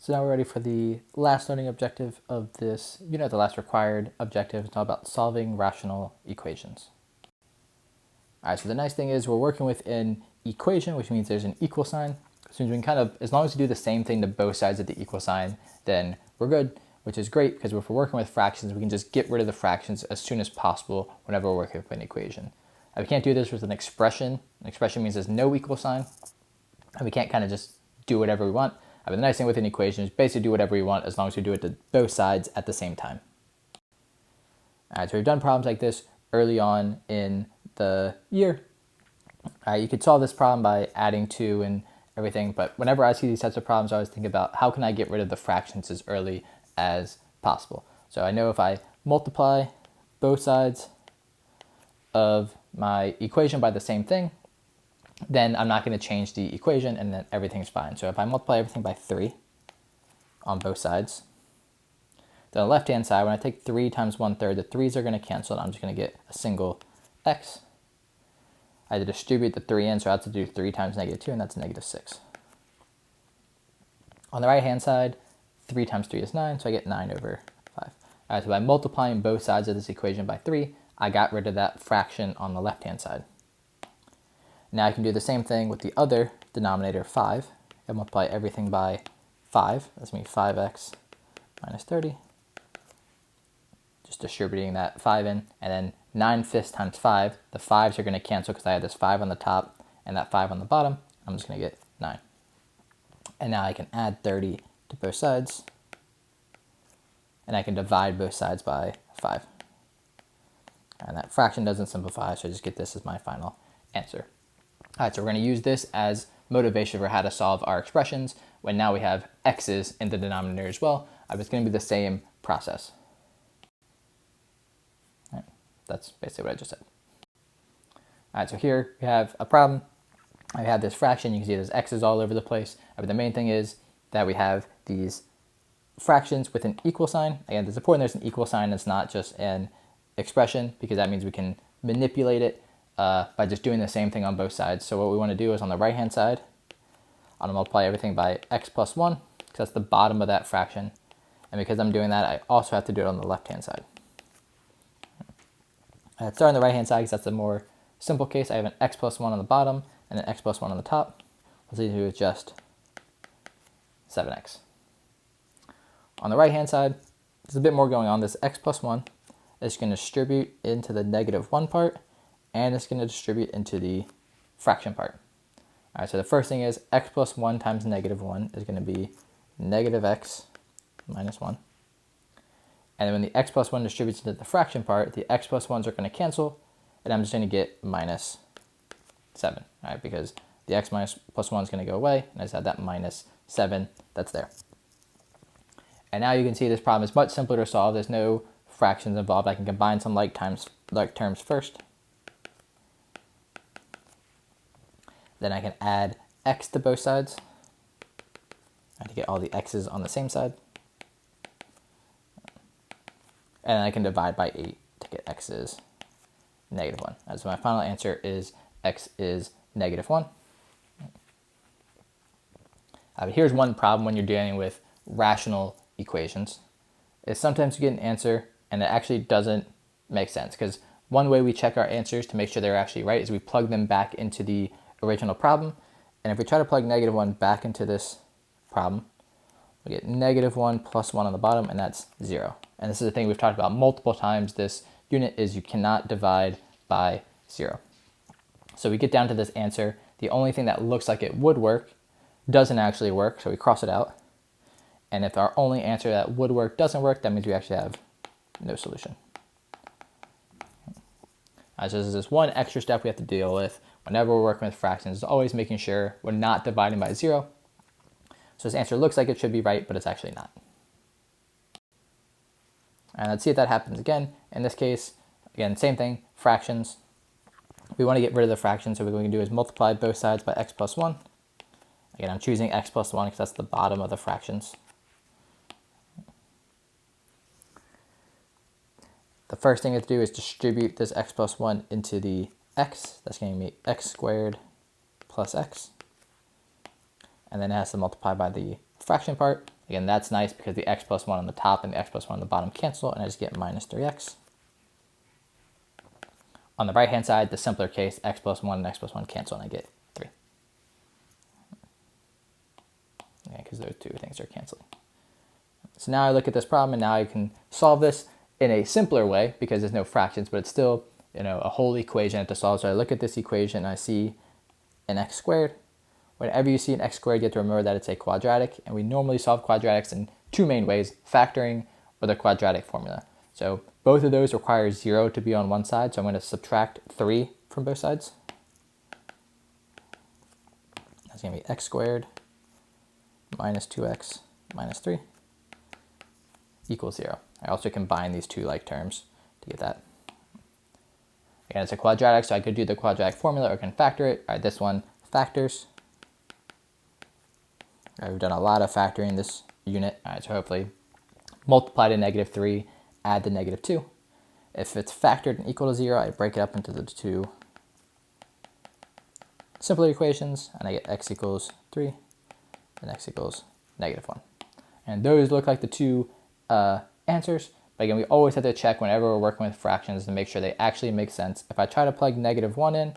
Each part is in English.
So now we're ready for the last learning objective of this unit, the last required objective. It's all about solving rational equations. All right, so the nice thing is we're working with an equation, which means there's an equal sign. So we can kind of, as long as we do the same thing to both sides of the equal sign, then we're good, which is great because if we're working with fractions, we can just get rid of the fractions as soon as possible whenever we're working with an equation. We can't do this with an expression. An expression means there's no equal sign, and we can't kind of just do whatever we want. But the nice thing with an equation is basically do whatever we want as long as we do it to both sides at the same time. All right, so we've done problems like this early on in the year. You could solve this problem by adding 2 and everything, but whenever I see these types of problems, I always think about how can I get rid of the fractions as early as possible. So I know if I multiply both sides of my equation by the same thing, then I'm not going to change the equation and then everything's fine. So if I multiply everything by 3 on both sides, then on the left-hand side, when I take 3 times 1/3, the 3's are going to cancel and I'm just going to get a single x. I had to distribute the 3 in, so I have to do 3 times -2, and that's -6. On the right-hand side, 3 times 3 is 9, so I get 9/5. All right, so by multiplying both sides of this equation by 3, I got rid of that fraction on the left-hand side. Now I can do the same thing with the other denominator, 5, and multiply everything by 5. That's going to be 5x minus 30. Just distributing that 5 in, and then 9/5 times 5. The 5's are going to cancel because I had this 5 on the top and that 5 on the bottom. I'm just going to get 9. And now I can add 30 to both sides, and I can divide both sides by 5. And that fraction doesn't simplify, so I just get this as my final answer. All right, so we're going to use this as motivation for how to solve our expressions when now we have x's in the denominator as well. It's going to be the same process. All right, that's basically what I just said. All right, so here we have a problem. I have this fraction. You can see there's x's all over the place. But the main thing is that we have these fractions with an equal sign. Again, it's important there's an equal sign. It's not just an expression because that means we can manipulate it by just doing the same thing on both sides. So what we want to do is on the right-hand side, I'm going to multiply everything by x plus 1, because that's the bottom of that fraction. And because I'm doing that, I also have to do it on the left-hand side. I'd start on the right-hand side because that's a more simple case. I have an x plus 1 on the bottom and an x plus 1 on the top. What's easy to do is just 7x. On the right-hand side, there's a bit more going on. This x plus 1 is going to distribute into the -1 part, and it's going to distribute into the fraction part. All right, so the first thing is x plus 1 times -1 is going to be -x minus 1. And then when the x plus 1 distributes into the fraction part, the x plus 1's are going to cancel, and I'm just going to get -7, all right, because the x plus 1 is going to go away, and I just have that -7 that's there. And now you can see this problem is much simpler to solve. There's no fractions involved. I can combine some like terms first. Then I can add x to both sides to get all the x's on the same side. And I can divide by 8 to get x is -1. So my final answer is x is -1. But here's one problem when you're dealing with rational equations, is sometimes you get an answer and it actually doesn't make sense, because one way we check our answers to make sure they're actually right is we plug them back into the original problem. And if we try to plug -1 back into this problem, we get -1 plus 1 on the bottom, and that's 0. And this is the thing we've talked about multiple times this unit, is you cannot divide by 0. So we get down to this answer. The only thing that looks like it would work doesn't actually work, so we cross it out. And if our only answer that would work doesn't work, that means we actually have no solution. So this is just one extra step we have to deal with whenever we're working with fractions, is always making sure we're not dividing by 0. So this answer looks like it should be right, but it's actually not. And let's see if that happens again. In this case, again, same thing, fractions. We want to get rid of the fraction, so what we can do is multiply both sides by x plus 1. Again, I'm choosing x plus 1 because that's the bottom of the fractions. The first thing we have to do is distribute this x plus 1 into the x. That's going to be x squared plus x. And then it has to multiply by the fraction part. Again, that's nice because the x plus 1 on the top and the x plus 1 on the bottom cancel, and I just get minus 3x. On the right-hand side, the simpler case, x plus 1 and x plus 1 cancel, and I get 3. Yeah, because those two things are canceling. So now I look at this problem, and now I can solve this in a simpler way because there's no fractions, but it's still, a whole equation to solve. So I look at this equation, and I see an x squared. Whenever you see an x squared, you have to remember that it's a quadratic, and we normally solve quadratics in two main ways, factoring or the quadratic formula. So both of those require 0 to be on one side, so I'm going to subtract 3 from both sides. That's going to be x squared minus 2x minus 3 equals 0. I also combine these two like terms to get that. Again, it's a quadratic, so I could do the quadratic formula or I can factor it. All right, this one factors. All right, we've done a lot of factoring this unit. All right, so hopefully multiply to negative 3, add the negative 2. If it's factored and equal to 0, I break it up into the two simpler equations, and I get x equals 3 and x equals negative 1. And those look like the two answers. But again, we always have to check whenever we're working with fractions to make sure they actually make sense. If I try to plug negative 1 in,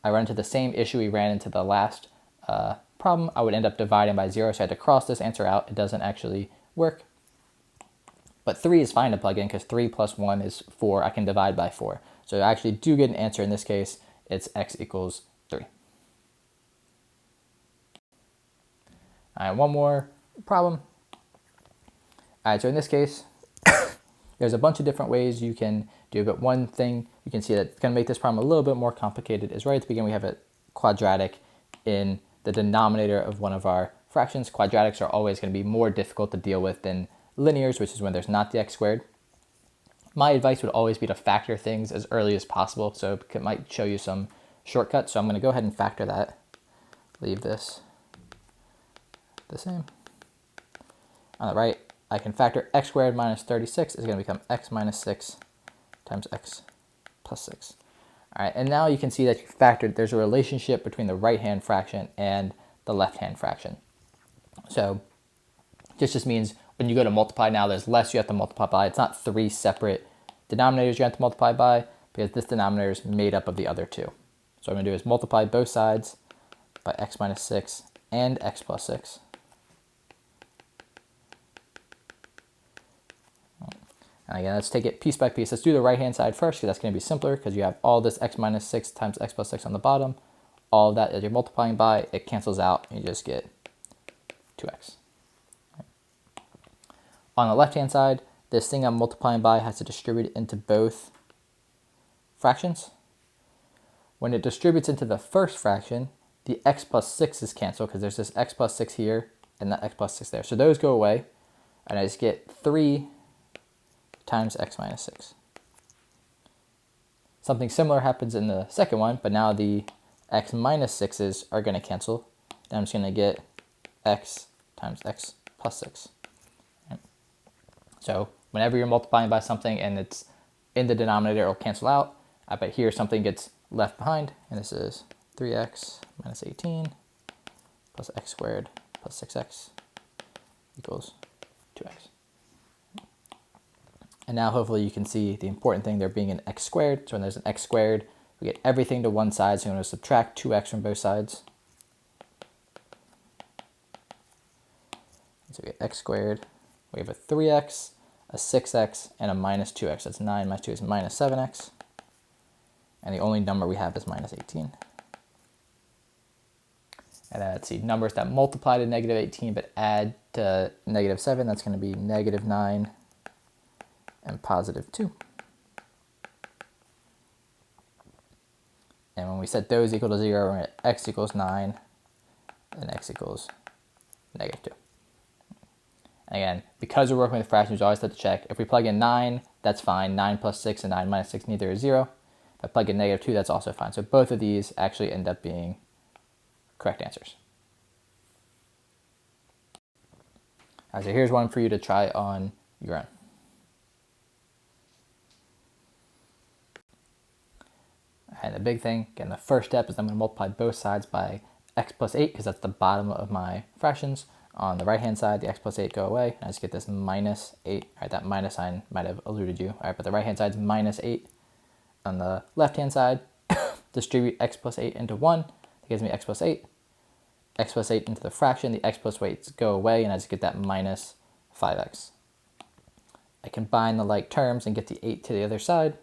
I run into the same issue we ran into the last problem. I would end up dividing by 0, so I had to cross this answer out. It doesn't actually work. But 3 is fine to plug in because 3 plus 1 is 4. I can divide by 4. So I actually do get an answer in this case. It's x equals 3. All right, one more problem. All right, so in this case, there's a bunch of different ways you can do it, but one thing you can see that's going to make this problem a little bit more complicated is right at the beginning we have a quadratic in the denominator of one of our fractions. Quadratics are always going to be more difficult to deal with than linears, which is when there's not the x squared. My advice would always be to factor things as early as possible, so it might show you some shortcuts. So I'm going to go ahead and factor that. Leave this the same. On the right, I can factor x squared minus 36 is going to become x minus 6 times x plus 6. All right, and now you can see that you factored, there's a relationship between the right-hand fraction and the left-hand fraction. So this just means when you go to multiply now, there's less you have to multiply by. It's not 3 separate denominators you have to multiply by because this denominator is made up of the other two. So what I'm going to do is multiply both sides by x minus 6 and x plus 6. And again, let's take it piece by piece. Let's do the right-hand side first because that's going to be simpler because you have all this x minus 6 times x plus 6 on the bottom. All of that that you're multiplying by, it cancels out and you just get 2x. On the left-hand side, this thing I'm multiplying by has to distribute into both fractions. When it distributes into the first fraction, the x plus 6 is canceled because there's this x plus 6 here and that x plus 6 there. So those go away, and I just get 3 times x minus 6. Something similar happens in the second one, but now the x minus 6's are going to cancel. And I'm just going to get x times x plus 6. Right. So whenever you're multiplying by something and it's in the denominator, it'll cancel out. But here something gets left behind, and this is 3x minus 18 plus x squared plus 6x equals 2x. And now hopefully you can see the important thing there being an x squared. So when there's an x squared, we get everything to one side. So I'm going to subtract 2x from both sides. So we get x squared. We have a 3x, a 6x, and a minus 2x. That's 9 minus 2 is minus 7x. And the only number we have is minus 18. And then let's see, numbers that multiply to negative 18 but add to negative 7, that's going to be negative 9 and positive 2. And when we set those equal to 0, we're at x equals 9 and x equals negative 2. And again, because we're working with fractions, we always have to check. If we plug in 9, that's fine. 9 plus 6 and 9 minus 6, neither is 0. If I plug in negative 2, that's also fine. So both of these actually end up being correct answers. All right, so here's one for you to try on your own. And the big thing, again, the first step is I'm going to multiply both sides by x plus 8 because that's the bottom of my fractions. On the right-hand side, the x plus 8 go away. I just get this minus 8. All right, that minus sign might have eluded you. All right, but the right-hand side is minus 8. On the left-hand side, distribute x plus 8 into 1. That gives me x plus 8. X plus 8 into the fraction. The x plus 8 go away, and I just get that minus 5x. I combine the like terms and get the 8 to the other side.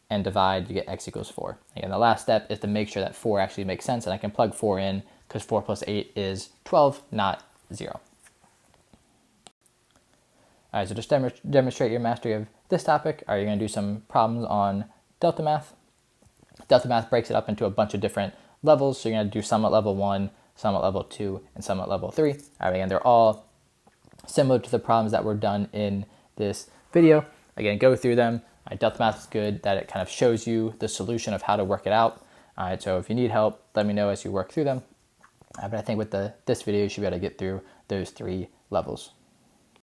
And divide, you get x equals 4. Again, the last step is to make sure that 4 actually makes sense, and I can plug 4 in because 4 plus 8 is 12, not 0. All right, so just demonstrate your mastery of this topic. Are you going to do some problems on delta math? Delta math breaks it up into a bunch of different levels, so you're going to do some at level 1, some at level 2, and some at level 3. All right, again, they're all similar to the problems that were done in this video. Again, go through them. Delta math is good that it kind of shows you the solution of how to work it out. All right, so if you need help, let me know as you work through them. But I think with this video, you should be able to get through those 3 levels.